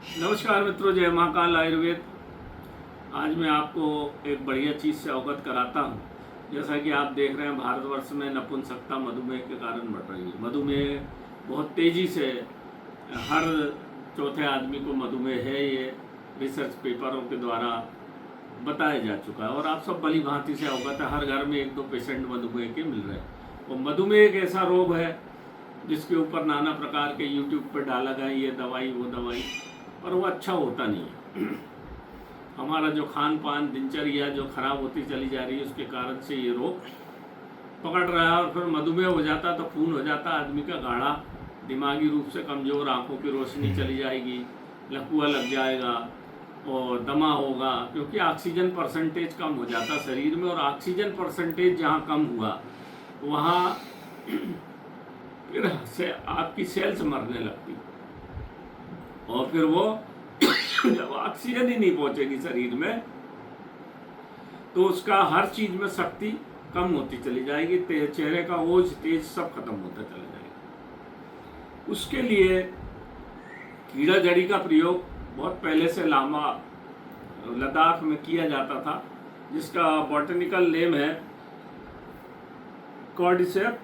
नमस्कार मित्रों, जय महाकाल आयुर्वेद। आज मैं आपको एक बढ़िया चीज़ से अवगत कराता हूँ। जैसा कि आप देख रहे हैं, भारतवर्ष में नपुंसकता मधुमेह के कारण बढ़ रही है। मधुमेह बहुत तेज़ी से हर चौथे आदमी को मधुमेह है, ये रिसर्च पेपरों के द्वारा बताया जा चुका है और आप सब भली भांति से अवगत है। हर घर में एक दो पेशेंट मधुमेह के मिल रहे हैं। और मधुमेह एक ऐसा रोग है जिसके ऊपर नाना प्रकार के यूट्यूब पर डाला गया, ये दवाई वो दवाई, पर वो अच्छा होता नहीं है। हमारा जो खान पान दिनचर्या जो खराब होती चली जा रही है, उसके कारण से ये रोग पकड़ रहा है। और फिर मधुमेह हो जाता तो खून हो जाता आदमी का गाढ़ा, दिमागी रूप से कमज़ोर, आंखों की रोशनी चली जाएगी, लकवा लग जाएगा और दमा होगा, क्योंकि ऑक्सीजन परसेंटेज कम हो जाता शरीर में। और ऑक्सीजन परसेंटेज जहाँ कम हुआ वहाँ फिर से आपकी सेल्स मरने लगती और फिर वो जब ऑक्सीजन ही नहीं पहुंचेगी शरीर में तो उसका हर चीज में शक्ति कम होती चली जाएगी, चेहरे का ओज तेज सब खत्म होता चला जाएगा। उसके लिए कीड़ा जड़ी का प्रयोग बहुत पहले से लामा लद्दाख में किया जाता था, जिसका बॉटनिकल नेम है कॉर्डिसेप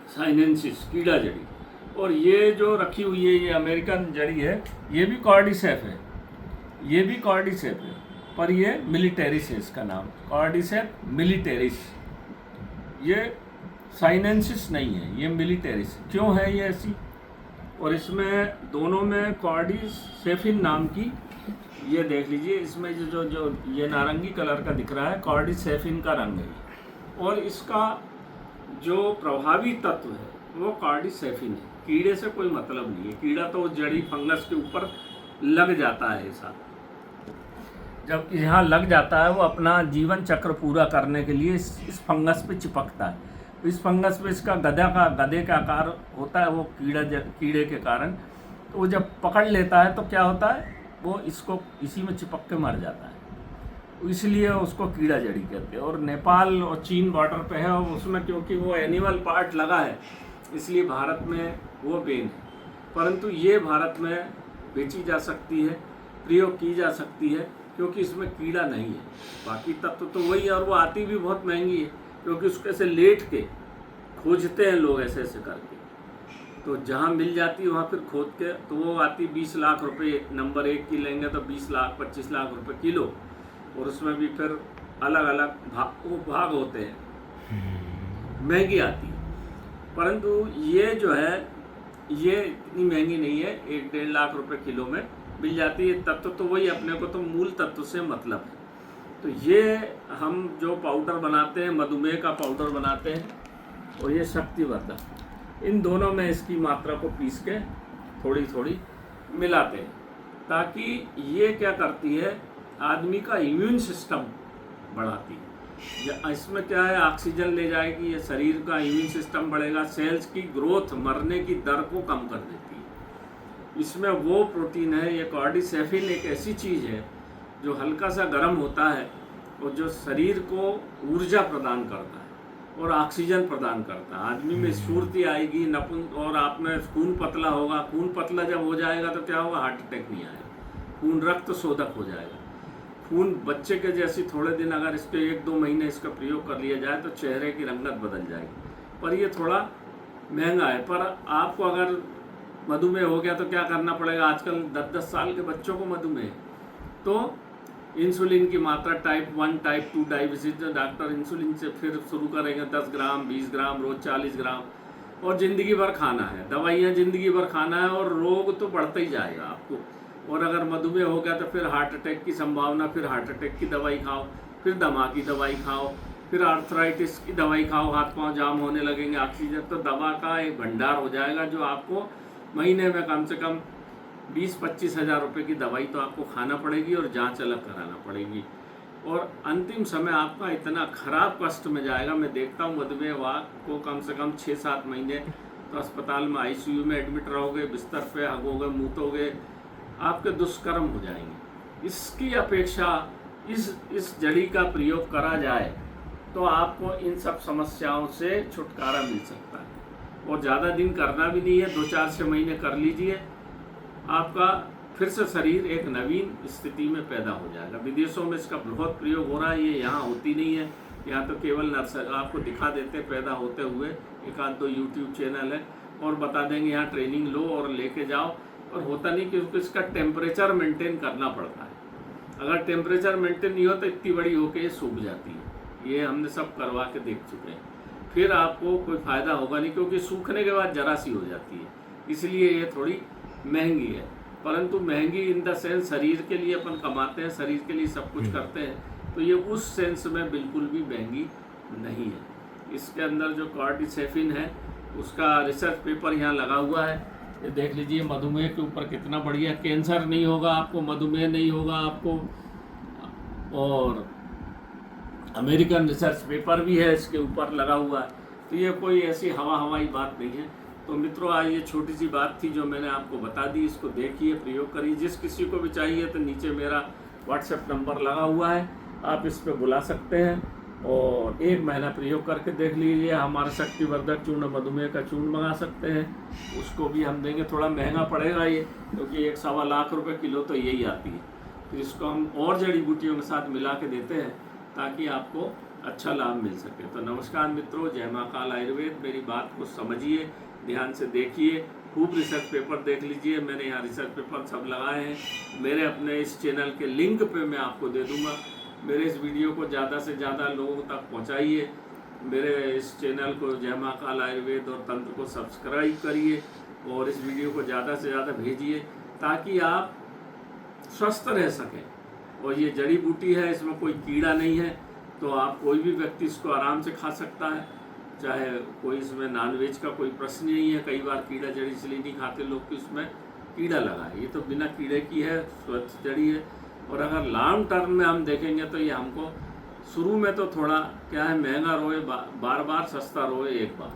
साइनेंसिस, कीड़ा जड़ी। और ये जो रखी हुई है, ये अमेरिकन जड़ी है, ये भी कॉर्डिसेप है, ये भी कॉर्डिसेप है, पर ये मिलिटेरिस है इसका नाम, कॉर्डिसेप मिलिटेरिस। ये साइनेंसिस नहीं है, ये मिलिटेरिस। क्यों है ये ऐसी? और इसमें दोनों में कॉर्डिसेफिन नाम की, ये देख लीजिए, इसमें जो जो ये नारंगी कलर का दिख रहा है, कॉर्डिसेफिन का रंग है। और इसका जो प्रभावी तत्व है वो कॉर्डिसेफिन है। कीड़े से कोई मतलब नहीं है, कीड़ा तो जड़ी फंगस के ऊपर लग जाता है ऐसा। जब यहाँ लग जाता है वो अपना जीवन चक्र पूरा करने के लिए इस फंगस पे चिपकता है। तो इस फंगस पे इसका गधे का आकार होता है, वो कीड़े के कारण। तो वो जब पकड़ लेता है तो क्या होता है, वो इसको इसी में चिपक के मर जाता है। इसलिए उसको कीड़ा जड़ी कहते हैं। और नेपाल और चीन बॉर्डर पे है, और उसमें क्योंकि वो एनिमल पार्ट लगा है इसलिए भारत में वो बैन है। परंतु ये भारत में बेची जा सकती है, प्रयोग की जा सकती है, क्योंकि इसमें कीड़ा नहीं है। बाकी तत्व तो वही है, और वो आती भी बहुत महंगी है, क्योंकि उसके से लेट के खोजते हैं लोग ऐसे ऐसे करके। तो जहाँ मिल जाती है वहाँ फिर खोद के, तो वो आती 20 लाख रुपए नंबर 1 की लेंगे तो 20 लाख 25 लाख रुपए किलो। और उसमें भी फिर अलग अलग भाग होते हैं, महंगी आती है। परंतु ये जो है ये इतनी महंगी नहीं है, 1-1.5 लाख रुपए किलो में मिल जाती है। तत्व तो वही, अपने को तो मूल तत्व से मतलब है। तो ये हम जो पाउडर बनाते हैं, मधुमेह का पाउडर बनाते हैं, और ये शक्तिवर्धक, इन दोनों में इसकी मात्रा को पीस के थोड़ी थोड़ी मिलाते हैं, ताकि ये क्या करती है, आदमी का इम्यून सिस्टम बढ़ाती है। इसमें क्या है, ऑक्सीजन ले जाएगी, ये शरीर का इम्यून सिस्टम बढ़ेगा, सेल्स की ग्रोथ, मरने की दर को कम कर देती है। इसमें वो प्रोटीन है, ये कॉर्डिसेफिन एक ऐसी चीज़ है जो हल्का सा गर्म होता है और जो शरीर को ऊर्जा प्रदान करता है और ऑक्सीजन प्रदान करता है। आदमी में स्फूर्ति आएगी, और आप में खून पतला होगा। खून पतला जब हो जाएगा तो क्या होगा, हार्ट अटैक नहीं आएगा, खून रक्त शोधक हो जाएगा। खून बच्चे के जैसी थोड़े दिन अगर इसके 1-2 महीने इसका प्रयोग कर लिया जाए तो चेहरे की रंगत बदल जाएगी। पर ये थोड़ा महंगा है। पर आपको अगर मधुमेह हो गया तो क्या करना पड़ेगा, आजकल 10-10 साल के बच्चों को मधुमेह, तो इंसुलिन की मात्रा टाइप 1 टाइप 2 डायबिटीज, जो डॉक्टर इंसुलिन से फिर शुरू करेंगे 10 ग्राम 20 ग्राम रोज 40 ग्राम, और ज़िंदगी भर खाना है, दवाइयाँ ज़िंदगी भर खाना है, और रोग तो बढ़ता ही जाएगा आपको। और अगर मधुमेह हो गया तो फिर हार्ट अटैक की संभावना, फिर हार्ट अटैक की दवाई खाओ, फिर दमा की दवाई खाओ, फिर आर्थराइटिस की दवाई खाओ, हाथ पांव जाम होने लगेंगे, ऑक्सीजन, तो दवा का एक भंडार हो जाएगा जो आपको महीने में कम से कम 20-25 हज़ार रुपये की दवाई तो आपको खाना पड़ेगी और जांच अलग कराना पड़ेगी। और अंतिम समय आपका इतना खराब कष्ट में जाएगा। मैं देखता हूँ मधुमेह को कम से कम 6-7 महीने तो अस्पताल में ICU में एडमिट रहोगे, बिस्तर पे हगोगे, मूतोगे, आपके दुष्कर्म हो जाएंगे। इसकी अपेक्षा इस जड़ी का प्रयोग करा जाए तो आपको इन सब समस्याओं से छुटकारा मिल सकता है। और ज़्यादा दिन करना भी नहीं है, 2-4-6 महीने कर लीजिए, आपका फिर से शरीर एक नवीन स्थिति में पैदा हो जाएगा। विदेशों में इसका बहुत प्रयोग हो रहा है, ये यहाँ होती नहीं है। यहाँ तो केवल नर्सरी आपको दिखा देते पैदा होते हुए, एक आध दो यूट्यूब चैनल है और बता देंगे यहाँ ट्रेनिंग लो और लेके जाओ, और होता नहीं, क्योंकि इसका टेम्परेचर मेंटेन करना पड़ता है। अगर टेम्परेचर मेंटेन नहीं हो तो इतनी बड़ी होकर ये सूख जाती है। ये हमने सब करवा के देख चुके हैं। फिर आपको कोई फ़ायदा होगा नहीं, क्योंकि सूखने के बाद जरा सी हो जाती है। इसलिए ये थोड़ी महंगी है, परंतु महंगी इन द सेंस शरीर के लिए अपन कमाते हैं, शरीर के लिए सब कुछ करते हैं, तो ये उस सेंस में बिल्कुल भी महंगी नहीं है। इसके अंदर जो कॉर्डिसेफिन है उसका रिसर्च पेपर यहाँ लगा हुआ है, ये देख लीजिए। मधुमेह के ऊपर कितना बढ़िया, कैंसर नहीं होगा आपको, मधुमेह नहीं होगा आपको, और अमेरिकन रिसर्च पेपर भी है इसके ऊपर लगा हुआ है। तो ये कोई ऐसी हवाई बात नहीं है। तो मित्रों, आज ये छोटी सी बात थी जो मैंने आपको बता दी। इसको देखिए, प्रयोग करिए। जिस किसी को भी चाहिए तो नीचे मेरा व्हाट्सएप नंबर लगा हुआ है, आप इस पर बुला सकते हैं और 1 महीना प्रयोग करके देख लीजिए। हमारा शक्तिवर्धक चूर्ण, मधुमेह का चूर्ण मंगा सकते हैं, उसको भी हम देंगे। थोड़ा महंगा पड़ेगा ये, क्योंकि 1-1.25 लाख रुपए किलो तो यही आती है। तो इसको हम और जड़ी बूटियों के साथ मिला के देते हैं ताकि आपको अच्छा लाभ मिल सके। तो नमस्कार मित्रों, जय माँ काल आयुर्वेद। मेरी बात को समझिए, ध्यान से देखिए, खूब रिसर्च पेपर देख लीजिए। मैंने यहाँ रिसर्च पेपर सब लगाए हैं। मेरे अपने इस चैनल के लिंक पे मैं आपको दे दूँगा। मेरे इस वीडियो को ज़्यादा से ज़्यादा लोगों तक पहुँचाइए। मेरे इस चैनल को जय माँ काल आयुर्वेद और तंत्र को सब्सक्राइब करिए और इस वीडियो को ज़्यादा से ज़्यादा भेजिए ताकि आप स्वस्थ रह सकें। और ये जड़ी बूटी है, इसमें कोई कीड़ा नहीं है, तो आप कोई भी व्यक्ति इसको आराम से खा सकता है। चाहे कोई इसमें नॉनवेज का कोई प्रश्न नहीं है। कई बार कीड़ा जड़ी इसलिए नहीं खाते लोग कि उसमें कीड़ा लगा है। ये तो बिना कीड़े की है, स्वच्छ जड़ी है। और अगर लॉन्ग टर्म में हम देखेंगे तो ये हमको शुरू में तो थोड़ा क्या है, महंगा रोए बार बार, सस्ता रोए एक बार।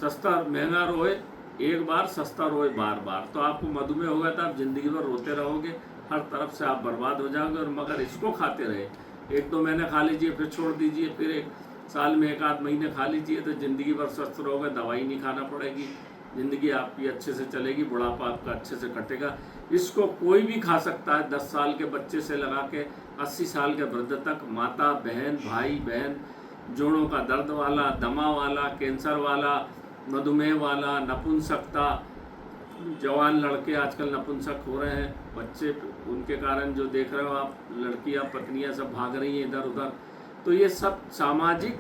सस्ता महंगा रोए एक बार, सस्ता रोए बार बार। तो आपको मधुमेह होगा तो आप ज़िंदगी भर रोते रहोगे, हर तरफ से आप बर्बाद हो जाओगे। और मगर इसको खाते रहे, 1-2 महीने खा लीजिए, फिर छोड़ दीजिए, फिर 1 साल में 1-8 महीने खा लीजिए, तो ज़िंदगी भर स्वस्थ रहोगे। दवाई नहीं खाना पड़ेगी, ज़िंदगी आपकी अच्छे से चलेगी, बुढ़ापा आपका अच्छे से कटेगा। इसको कोई भी खा सकता है, 10 साल के बच्चे से लगा के 80 साल के वृद्ध तक। माता बहन, भाई बहन, जोड़ों का दर्द वाला, दमा वाला, कैंसर वाला, मधुमेह वाला, नपुंसकता, जवान लड़के आजकल नपुंसक हो रहे हैं, बच्चे उनके कारण जो देख रहे हो आप, लड़कियां पत्नियां सब भाग रही हैं इधर उधर। तो ये सब सामाजिक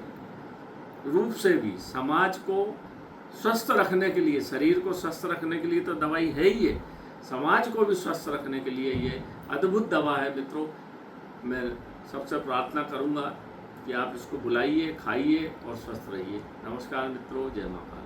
रूप से भी समाज को स्वस्थ रखने के लिए, शरीर को स्वस्थ रखने के लिए तो दवाई है ही है, समाज को भी स्वस्थ रखने के लिए ये अद्भुत दवा है। मित्रों, मैं सबसे प्रार्थना करूंगा कि आप इसको बुलाइए, खाइए और स्वस्थ रहिए। नमस्कार मित्रों, जय माता।